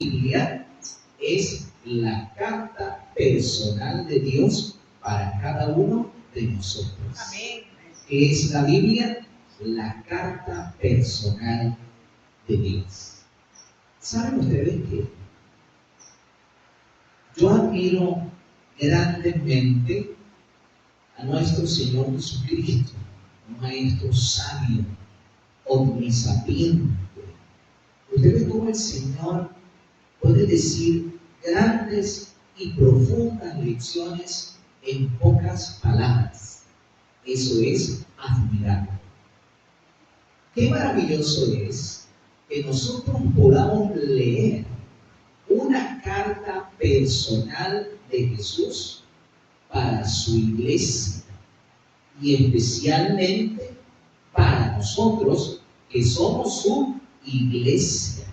Biblia es la carta personal de Dios para cada uno de nosotros. Amén. ¿Qué es la Biblia? La carta personal de Dios. ¿Saben ustedes qué? Yo admiro grandemente a nuestro Señor Jesucristo, un maestro sabio, omnisapiente. Ustedes como el Señor puede decir grandes y profundas lecciones en pocas palabras. Eso es admirable. Qué maravilloso es que nosotros podamos leer una carta personal de Jesús para su iglesia y especialmente para nosotros que somos su iglesia.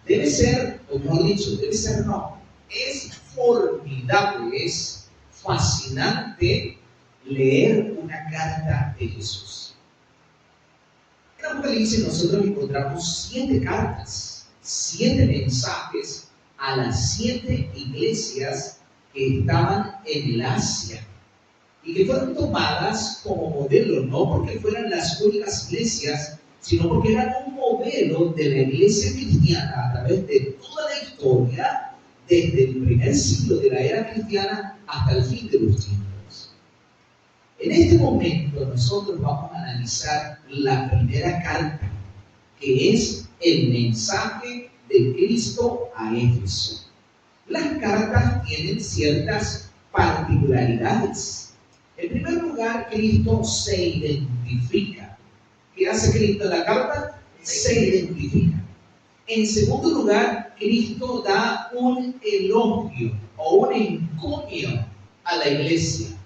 Debe ser, o mejor dicho, debe ser no, es formidable, es fascinante leer una carta de Jesús. En Apocalipsis nosotros encontramos 7 cartas, 7 mensajes a las 7 iglesias que estaban en el Asia y que fueron tomadas como modelo, no porque fueran las únicas iglesias, sino porque eran un modelo de la iglesia cristiana a través de toda la historia, desde el primer siglo de la era cristiana hasta el fin de los tiempos. En este momento nosotros vamos a analizar la primera carta, que es el mensaje de Cristo a Éfeso. Las cartas tienen ciertas particularidades. En primer lugar, Cristo se identifica. ¿Qué hace Cristo en la carta? Se identifica. En segundo lugar, Cristo da un elogio o un encomio a la iglesia.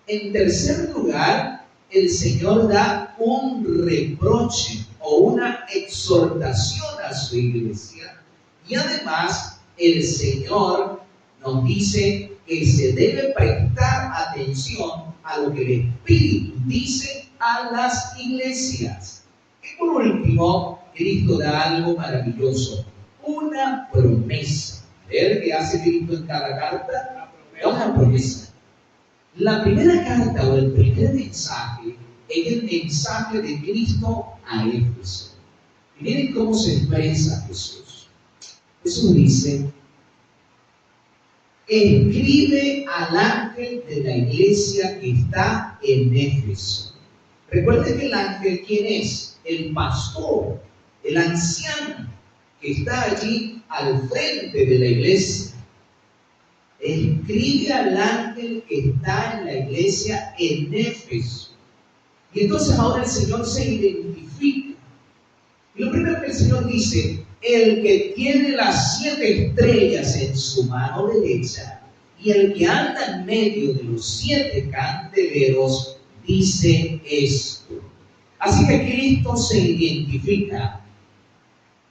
En tercer lugar, el Señor da un reproche o una exhortación a su iglesia. Y además, el Señor nos dice que se debe prestar atención a lo que el Espíritu dice a las iglesias. Y por último, Cristo da algo maravilloso, una promesa. ¿Ver qué hace Cristo en cada carta? Da una promesa. La primera carta o el primer mensaje es el mensaje de Cristo a Éfeso. Y miren cómo se expresa Jesús. Jesús dice: escribe al ángel de la iglesia que está en Éfeso. Recuerden que el ángel, ¿quién es? El pastor, el anciano que está allí al frente de la iglesia. Escribe al ángel que está en la iglesia en Éfeso. Y entonces ahora el Señor se identifica. Y lo primero que el Señor dice: el que tiene las 7 estrellas en su mano derecha y el que anda en medio de los 7 candeleros dice esto. Así que Cristo se identifica.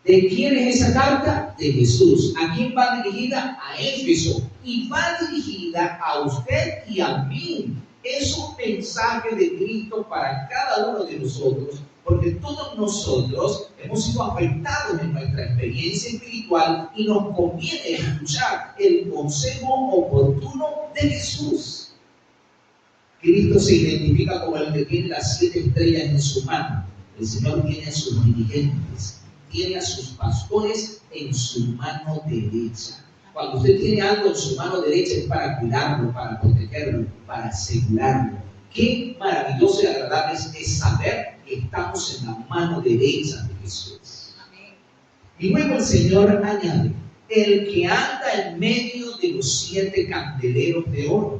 ¿De quién es esa carta? De Jesús. ¿A quién va dirigida? A Éfeso. Y va dirigida a usted y a mí. Es un mensaje de Cristo para cada uno de nosotros, porque todos nosotros hemos sido afectados en nuestra experiencia espiritual y nos conviene escuchar el consejo oportuno de Jesús. Cristo se identifica como el que tiene las 7 estrellas en su mano. El Señor tiene a sus dirigentes, tiene a sus pastores en su mano derecha. Cuando usted tiene algo en su mano derecha es para cuidarlo, para protegerlo, para asegurarlo. Qué maravilloso y agradable es saber que estamos en la mano derecha de Jesús. Amén. Y luego el Señor añade: el que anda en medio de los 7 candeleros de oro.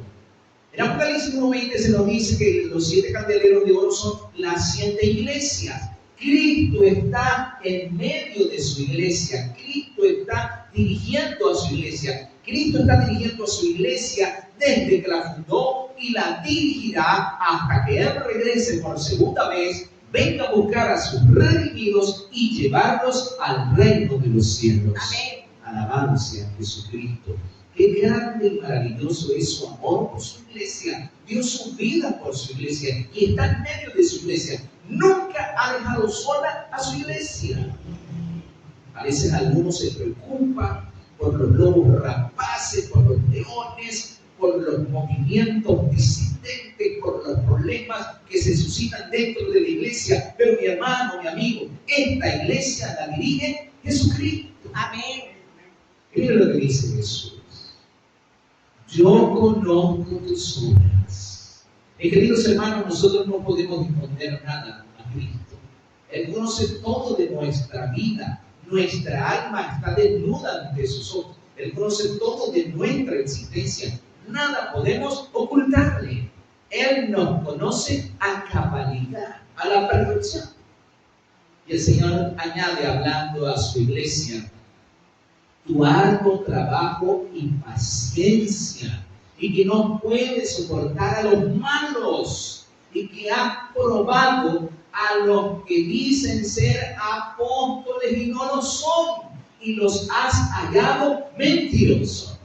En Apocalipsis 1:20 se nos dice que los 7 candeleros de oro son las 7 iglesias. Cristo está en medio de su iglesia. Cristo está dirigiendo a su iglesia. Cristo está dirigiendo a su iglesia desde que la fundó y la dirigirá hasta que Él regrese por segunda vez, venga a buscar a sus redimidos y llevarlos al reino de los cielos. Amén. Alabado sea Jesucristo. Qué grande y maravilloso es su amor por su iglesia. Dio su vida por su iglesia y está en medio de su iglesia. Nunca ha dejado sola a su iglesia. A veces algunos se preocupan por los lobos rapaces, por los leones, por los movimientos disidentes, por los problemas que se suscitan dentro de la iglesia. Pero mi hermano, mi amigo, esta iglesia la dirige Jesucristo. Amén. Mira lo que dice Jesús. Yo conozco tus obras. Queridos hermanos, nosotros no podemos esconder nada a Cristo. Él conoce todo de nuestra vida. Nuestra alma está desnuda ante sus ojos. Él conoce todo de nuestra existencia. Nada podemos ocultarle. Él nos conoce a cabalidad, a la perfección. Y el Señor añade, hablando a su iglesia, tu arduo trabajo y paciencia, y que no puede soportar a los malos, y que ha probado a los que dicen ser apóstoles y no lo son, y los has hallado mentirosos.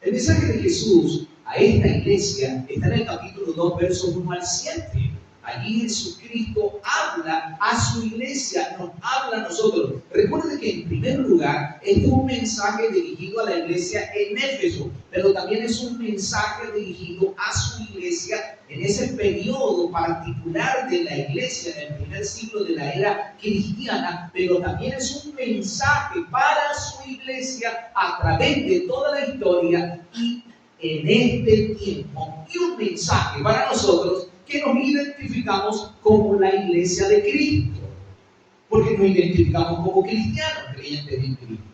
El mensaje de Jesús a esta iglesia está en el capítulo 2, versos 1 al 7. Allí Jesucristo habla a su iglesia, nos habla a nosotros. Recuerde que en primer lugar, este es un mensaje dirigido a la iglesia en Éfeso, pero también es un mensaje dirigido a su iglesia en ese periodo particular de la iglesia, en el primer siglo de la era cristiana, pero también es un mensaje para su iglesia a través de toda la historia y en este tiempo, y un mensaje para nosotros que nos identificamos como la iglesia de Cristo, porque nos identificamos como cristianos, creyentes en Cristo.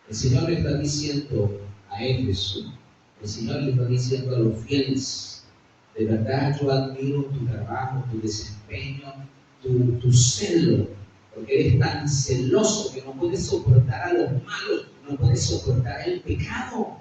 El Señor le está diciendo a Éfeso, el Señor le está diciendo a los fieles, de verdad yo admiro tu trabajo, tu desempeño, tu celo, porque eres tan celoso que no puedes soportar a los malos, no puedes soportar el pecado.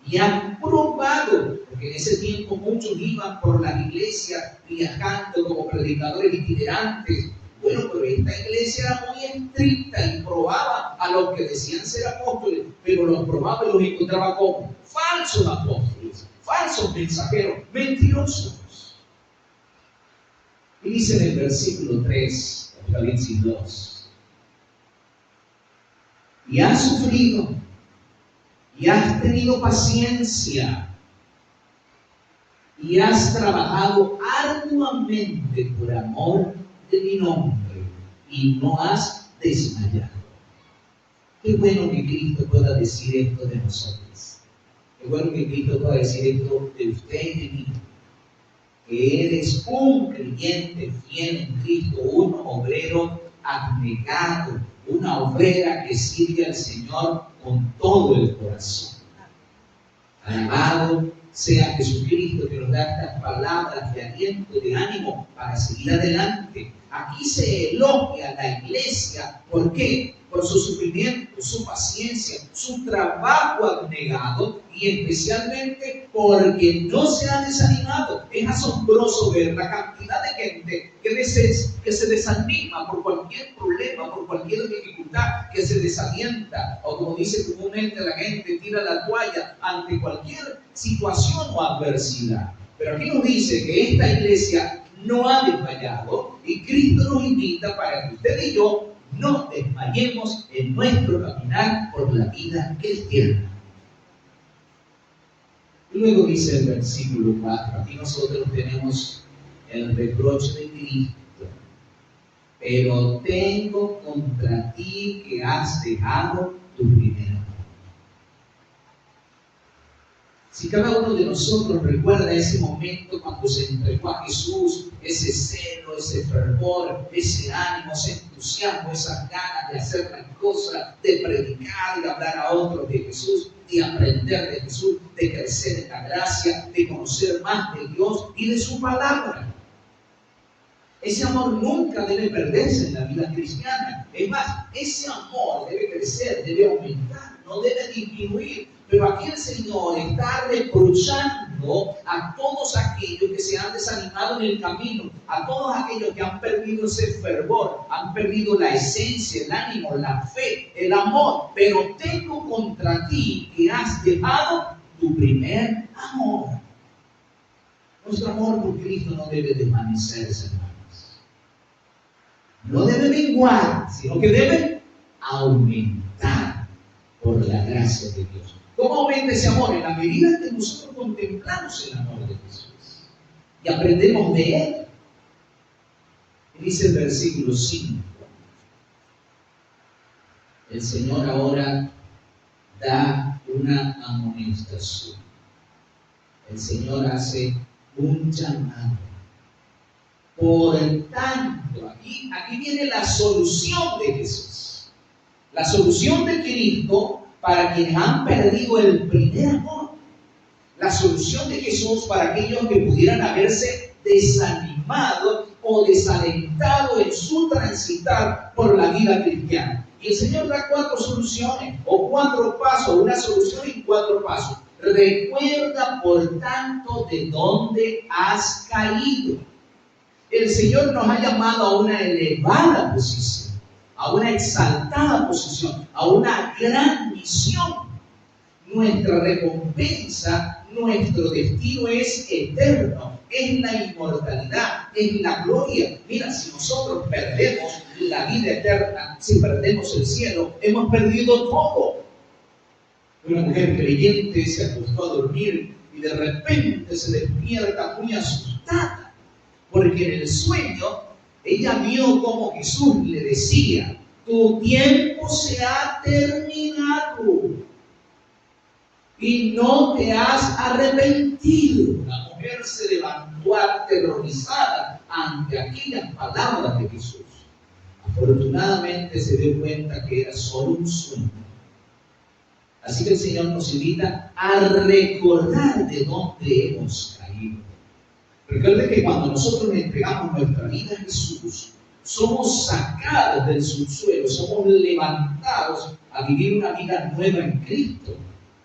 Y han probado, porque en ese tiempo muchos iban por las iglesias viajando como predicadores itinerantes. Bueno, pero esta iglesia era muy estricta y probaba a los que decían ser apóstoles, pero los probaba y los encontraba como falsos apóstoles, falsos mensajeros, mentirosos. Y dice en el versículo 3, Apocalipsis 2, y has sufrido, y has tenido paciencia, y has trabajado arduamente por amor de mi nombre, y no has desmayado. Qué bueno que Cristo pueda decir esto de nosotros. Qué bueno que Cristo pueda decir esto de usted y de mí. Que eres un creyente fiel en Cristo, un obrero abnegado, una obrera que sirve al Señor con todo el corazón. Alabado sea Jesucristo, que nos da estas palabras de aliento, de ánimo para seguir adelante. Aquí se elogia a la iglesia. ¿Por qué? Por su sufrimiento, su paciencia, su trabajo abnegado y especialmente porque no se ha desanimado. Es asombroso ver la cantidad de gente que se desanima por cualquier problema, por cualquier dificultad, que se desalienta, o como dice comúnmente la gente, tira la toalla ante cualquier situación o adversidad. Pero aquí nos dice que esta iglesia no ha desmayado y Cristo nos invita para que usted y yo no desmayemos en nuestro caminar por la vida cristiana. Y luego dice el versículo 4, aquí nosotros tenemos el reproche de Cristo. Pero tengo contra ti que has dejado tu primer amor. Si cada uno de nosotros recuerda ese momento cuando se entregó a Jesús, ese celo, ese fervor, ese ánimo, ese entusiasmo, esas ganas de hacer las cosas, de predicar, de hablar a otros de Jesús, de aprender de Jesús, de crecer en la gracia, de conocer más de Dios y de su palabra. Ese amor nunca debe perderse en la vida cristiana. Es más, ese amor debe crecer, debe aumentar, no debe disminuir. Pero aquí el Señor está reprochando a todos aquellos que se han desanimado en el camino, a todos aquellos que han perdido ese fervor, han perdido la esencia, el ánimo, la fe, el amor. Pero tengo contra ti que has dejado tu primer amor. Nuestro amor por Cristo no debe desvanecerse, hermanos. no debe menguar, sino que debe aumentar por la gracia de Dios. ¿Cómo aumenta ese amor? En la medida que nosotros contemplamos el amor de Jesús y aprendemos de Él. Dice el versículo 5. El Señor ahora da una amonestación. El Señor hace un llamado. Por tanto, aquí viene la solución de Jesús. La solución de Cristo para quienes han perdido el primer amor. La solución de Jesús para aquellos que pudieran haberse desanimado o desalentado en su transitar por la vida cristiana. Y el Señor da 4 soluciones o 4 pasos, una solución en 4 pasos. Recuerda, por tanto, de dónde has caído. El Señor nos ha llamado a una elevada posición, a una exaltada posición, a una gran misión. Nuestra recompensa, nuestro destino es eterno, es la inmortalidad, es la gloria. Mira, si nosotros perdemos la vida eterna, si perdemos el cielo, hemos perdido todo. Una mujer creyente se acostó a dormir y de repente se despierta muy asustada, porque en el sueño ella vio como Jesús le decía: tu tiempo se ha terminado y no te has arrepentido. La mujer se levantó aterrorizada ante aquellas palabras de Jesús. Afortunadamente se dio cuenta que era solo un sueño. Así que el Señor nos invita a recordar de dónde hemos caído. Recuerde que cuando nosotros le entregamos nuestra vida a Jesús, somos sacados del subsuelo, somos levantados a vivir una vida nueva en Cristo.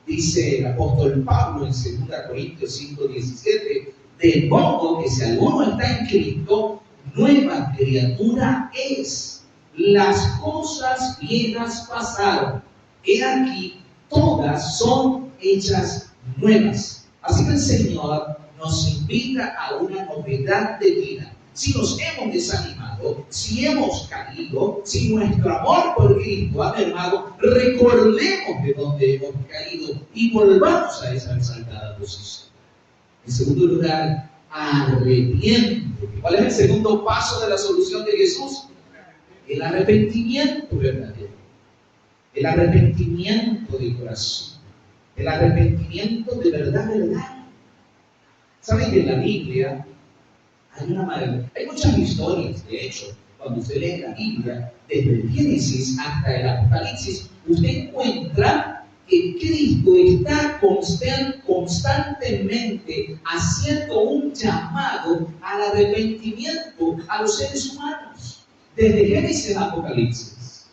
Dice el apóstol Pablo en 2 Corintios 5:17, de modo que si alguno está en Cristo, nueva criatura es. Las cosas viejas pasaron, he aquí, todas son hechas nuevas. Así que el Señor nos invita a una novedad de vida. Si nos hemos desanimado, si hemos caído, si nuestro amor por Cristo ha mermado, recordemos de dónde hemos caído y volvamos a esa exaltada posición. En segundo lugar, arrepiéntete. ¿Cuál es el segundo paso de la solución de Jesús? El arrepentimiento verdadero. El arrepentimiento de corazón. El arrepentimiento de verdad. ¿Saben que en la Biblia hay muchas historias? De hecho, cuando usted lee la Biblia, desde el Génesis hasta el Apocalipsis, usted encuentra que Cristo está constantemente haciendo un llamado al arrepentimiento a los seres humanos, desde Génesis al Apocalipsis.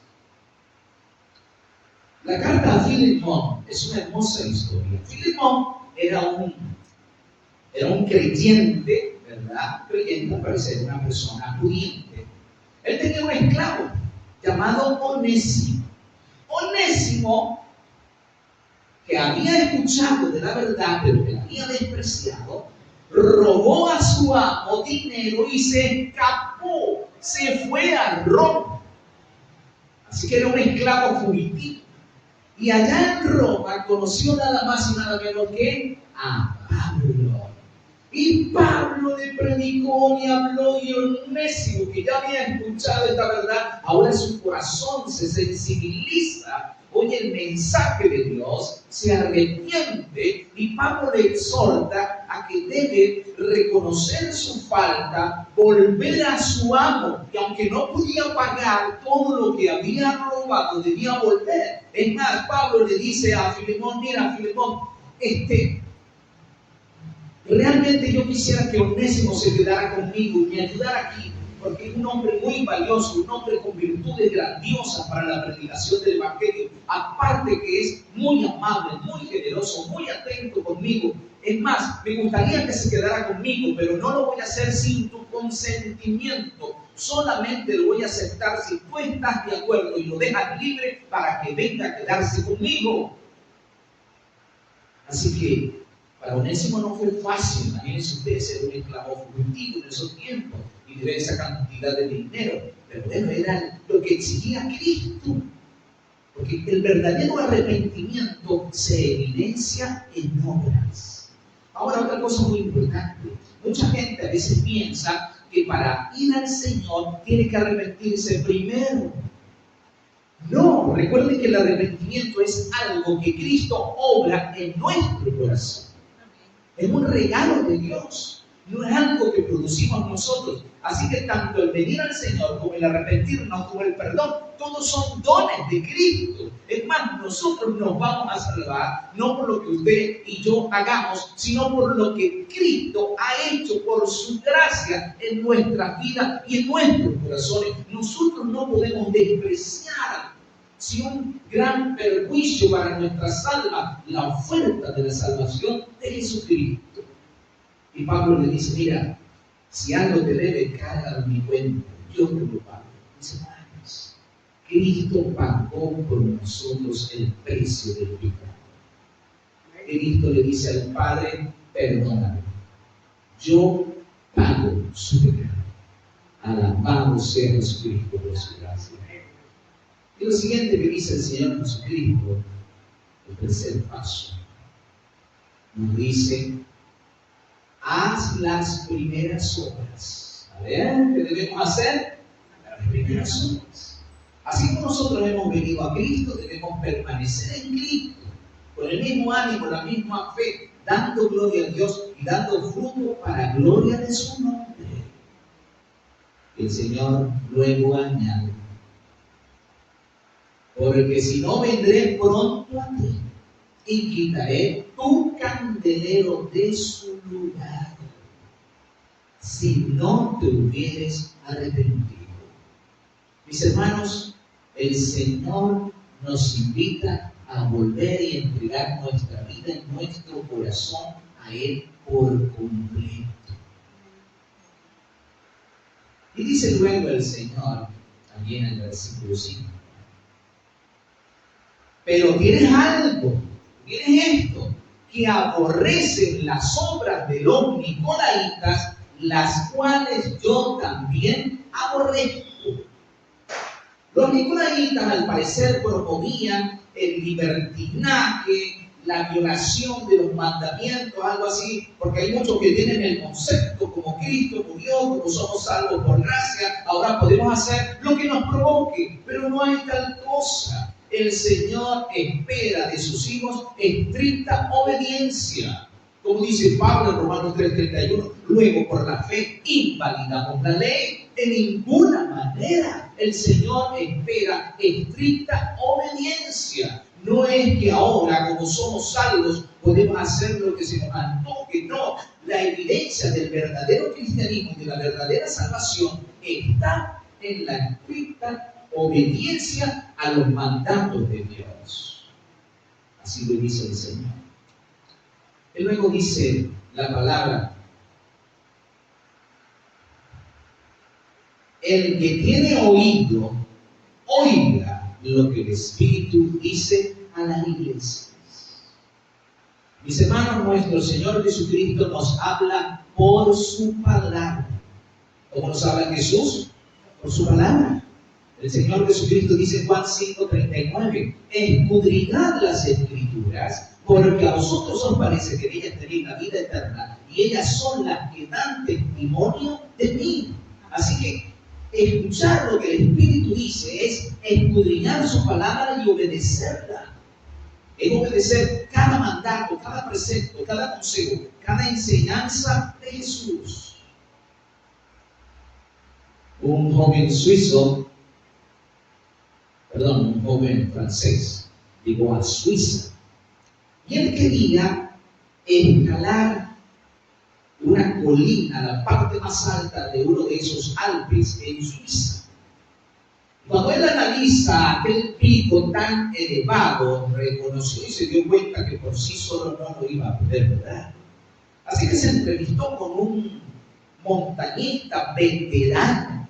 La carta a Filemón es una hermosa historia. Filemón era un creyente, ¿verdad? Creyente, al parecer, una persona pudiente. Él tenía un esclavo llamado Onésimo. Onésimo, que había escuchado de la verdad, pero que la había despreciado, robó a su amo dinero y se escapó, se fue a Roma. Así que era un esclavo fugitivo. Y allá en Roma conoció nada más y nada menos que a Pablo. Y Pablo le predicó y habló, y Onésimo, que ya había escuchado esta verdad, ahora su corazón se sensibiliza, oye el mensaje de Dios, se arrepiente, y Pablo le exhorta a que debe reconocer su falta, volver a su amo, y aunque no podía pagar todo lo que había robado, debía volver. Es más, Pablo le dice a Filemón: mira, Filemón, realmente yo quisiera que Onésimo se quedara conmigo y me ayudara aquí, porque es un hombre muy valioso, un hombre con virtudes grandiosas para la predicación del Evangelio. Aparte que es muy amable, muy generoso, muy atento conmigo. Es más, me gustaría que se quedara conmigo, pero no lo voy a hacer sin tu consentimiento. Solamente lo voy a aceptar si tú estás de acuerdo y lo dejas libre para que venga a quedarse conmigo. Así que para Onésimo no fue fácil, imagínense ustedes, ser un esclavo fugitivo en esos tiempos. Y y debe esa cantidad de dinero. Pero bueno, era lo que exigía Cristo. Porque el verdadero arrepentimiento se evidencia en obras. Ahora, otra cosa muy importante. Mucha gente a veces piensa que para ir al Señor tiene que arrepentirse primero. No, recuerden que el arrepentimiento es algo que Cristo obra en nuestro corazón. Es un regalo de Dios. No es algo que producimos nosotros. Así que tanto el venir al Señor como el arrepentirnos como el perdón, todos son dones de Cristo. Es más, nosotros nos vamos a salvar no por lo que usted y yo hagamos, sino por lo que Cristo ha hecho por su gracia en nuestras vidas y en nuestros corazones. Nosotros no podemos despreciar, si un gran perjuicio para nuestras almas, la oferta de la salvación de Jesucristo. Y Pablo le dice, mira, si algo te debe, carga mi cuenta, yo te lo pago. Mis hermanos, Cristo pagó por nosotros el precio del pecado. Cristo le dice al Padre, perdóname, yo pago su pecado. Alabado sea Jesucristo por su gracia. Y lo siguiente que dice el Señor Jesucristo, el tercer paso, nos dice, haz las primeras obras. A ver, ¿qué debemos hacer? Las primeras obras. Así como nosotros hemos venido a Cristo, debemos permanecer en Cristo, con el mismo ánimo, la misma fe, dando gloria a Dios y dando fruto para gloria de su nombre. El Señor luego añade, porque si no vendré pronto a ti y quitaré tu candelero de su lugar, si no te hubieres arrepentido. Mis hermanos, el Señor nos invita a volver y entregar nuestra vida y nuestro corazón a Él por completo. Y dice luego el Señor, también en el versículo 5, pero tienes algo, tienes esto, que aborrecen las obras de los nicolaítas, las cuales yo también aborrezco. Los nicolaítas, al parecer, promovían el libertinaje, la violación de los mandamientos, algo así, porque hay muchos que tienen el concepto, como Cristo murió, como somos salvos por gracia, ahora podemos hacer lo que nos provoque, pero no hay tal cosa. El Señor espera de sus hijos estricta obediencia. Como dice Pablo en Romanos 3:31, luego por la fe invalidamos la ley. De ninguna manera el Señor espera estricta obediencia. No es que ahora, como somos salvos, podemos hacer lo que se nos antoje. No, la evidencia del verdadero cristianismo y de la verdadera salvación está en la estricta obediencia a los mandatos de Dios. Así lo dice el Señor. Y luego dice la palabra, el que tiene oído, oiga lo que el Espíritu dice a las iglesias. Mis hermanos, nuestro Señor Jesucristo nos habla por su palabra. ¿Cómo nos habla Jesús? Por su palabra. El Señor Jesucristo dice en Juan 5:39, escudriñad las Escrituras, porque a vosotros os parece que en ellas tenéis la vida eterna, y ellas son las que dan testimonio de mí. Así que escuchar lo que el Espíritu dice es escudriñar su palabra y obedecerla. Es obedecer cada mandato, cada precepto, cada consejo, cada enseñanza de Jesús. Un joven francés llegó a Suiza y él quería escalar una colina, la parte más alta de uno de esos Alpes en Suiza. Cuando él analiza aquel pico tan elevado, reconoció y se dio cuenta que por sí solo no lo iba a poder lograr. Así que se entrevistó con un montañista veterano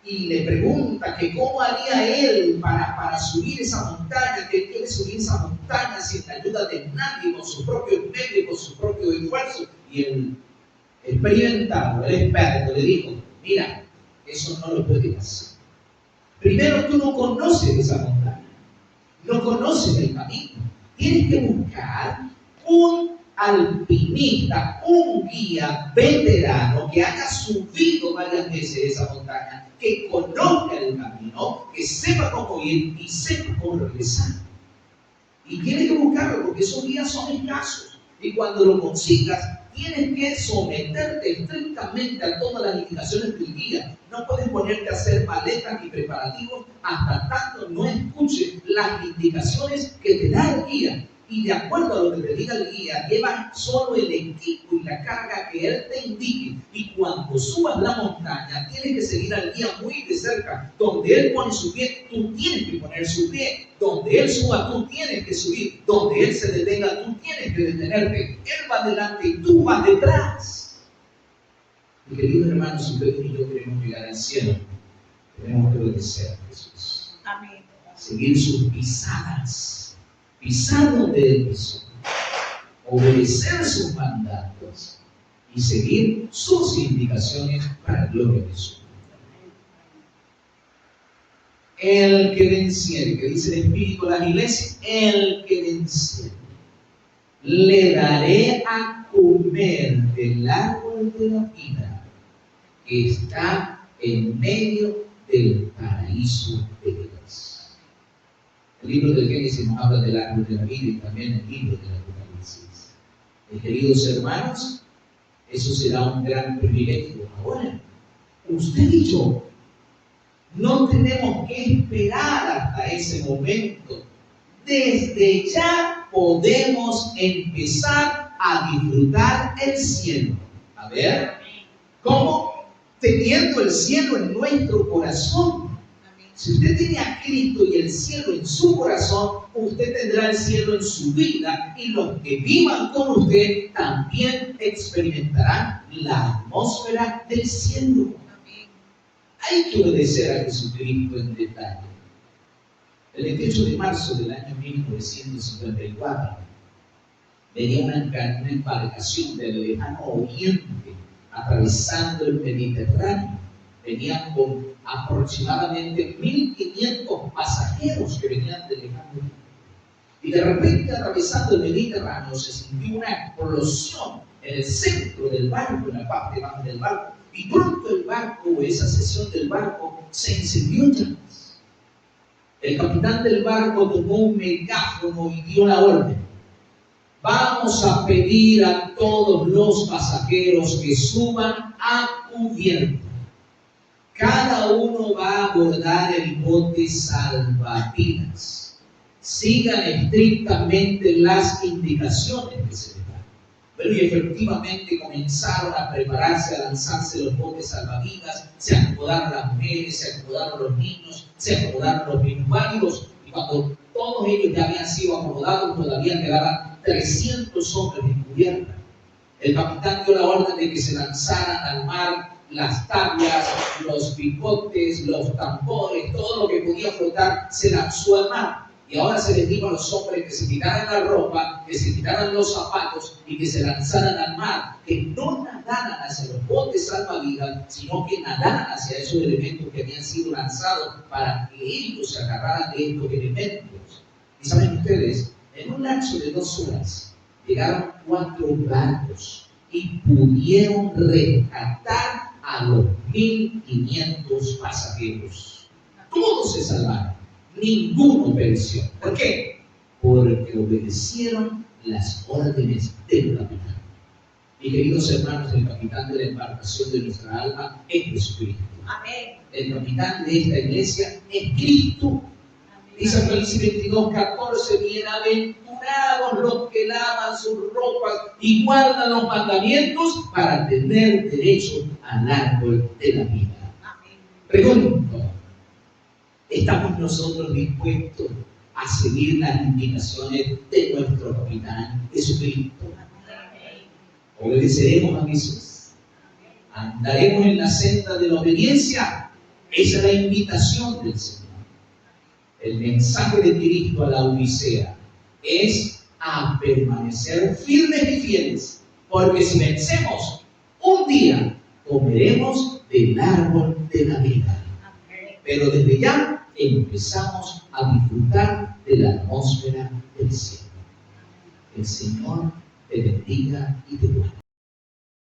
y le pregunta que cómo haría él para subir esa montaña, que él quiere subir esa montaña sin la ayuda de nadie, con sus propios medios, con su propio esfuerzo. Y el experimentado, el experto, le dijo, Mira, eso no lo puedes hacer. Primero, tú no conoces esa montaña, no conoces el camino. Tienes que buscar un alpinista, un guía veterano que haya subido varias veces esa montaña, que conozca el camino, que sepa cómo ir y sepa cómo regresar. Y tienes que buscarlo porque esos guías son escasos. Y cuando lo consigas, tienes que someterte estrictamente a todas las indicaciones del guía. No puedes ponerte a hacer maletas ni preparativos hasta tanto no escuches las indicaciones que te da el guía. Y de acuerdo a lo que te diga el guía, lleva solo el equipo y la carga que él te indique. Y cuando subas la montaña, tienes que seguir al guía muy de cerca. Donde él pone su pie, tú tienes que poner su pie. Donde él suba, tú tienes que subir. Donde él se detenga, tú tienes que detenerte. Él va adelante y tú vas detrás. Y queridos hermanos, si ustedes y yo queremos llegar al cielo, tenemos que obedecer a Jesús. Amén. Seguir sus pisadas. Pisar donde él pisó, obedecer sus mandatos y seguir sus indicaciones para la gloria de Jesús. El que venciere, que dice el Espíritu de la Iglesia, el que venciere, le daré a comer del árbol de la vida que está en medio del paraíso de Dios. El libro del Génesis nos habla del árbol de la vida y también el libro del Apocalipsis. Queridos hermanos, eso será un gran privilegio. Ahora, usted y yo no tenemos que esperar hasta ese momento. Desde ya podemos empezar a disfrutar el cielo. A ver, ¿cómo? Teniendo el cielo en nuestro corazón. Si usted tiene a Cristo y el cielo en su corazón, usted tendrá el cielo en su vida y los que vivan con usted también experimentarán la atmósfera del cielo. Hay que obedecer a Jesucristo en detalle. El 28 de marzo del año 1954 venía una embarcación del lejano oriente atravesando el Mediterráneo. Venían con aproximadamente 1.500 pasajeros que venían de lejano oriente. Y de repente, atravesando el Mediterráneo, se sintió una explosión en el centro del barco, en la parte baja del barco. Y pronto el barco, esa sección del barco, se encendió en llamas. El capitán del barco tomó un megáfono y dio la orden: vamos a pedir a todos los pasajeros que suban a cubierta. Cada uno va a abordar el bote salvavidas. Sigan estrictamente las indicaciones que se les dan. Pero y efectivamente comenzaron a prepararse, a lanzarse los botes salvavidas, se acomodaron las mujeres, se acomodaron los niños, se acomodaron los minusválidos, y cuando todos ellos ya habían sido acomodados, todavía quedaban 300 hombres en cubierta. El capitán dio la orden de que se lanzaran al mar las tablas, los picotes, los tambores, todo lo que podía flotar se lanzó al mar. Y ahora se les dijo a los hombres que se quitaran la ropa, que se quitaran los zapatos y que se lanzaran al mar, que no nadaran hacia los botes salvavidas, sino que nadaran hacia esos elementos que habían sido lanzados para que ellos se agarraran de estos elementos. Y saben ustedes, en un lapso de 2 horas llegaron 4 barcos y pudieron rescatar a los 1.500 pasajeros. Todos se salvaron, ninguno pereció. ¿Por qué? Porque obedecieron las órdenes del capitán. Y queridos hermanos, el capitán de la embarcación de nuestra alma es Jesucristo. Amén. El capitán de esta iglesia es Cristo. Dice Apocalipsis 22:14: bienaventurados los que lavan sus ropas y guardan los mandamientos para tener derecho al árbol de la vida. Amén. Pregunto: ¿estamos nosotros dispuestos a seguir las indicaciones de nuestro capitán Jesucristo? ¿Obedeceremos a Jesús? ¿Andaremos en la senda de la obediencia? Esa es la invitación del Señor. El mensaje de Cristo a la Odisea es a permanecer firmes y fieles, porque si vencemos, un día comeremos del árbol de la vida. Pero desde ya empezamos a disfrutar de la atmósfera del cielo. El Señor te bendiga y te guarde.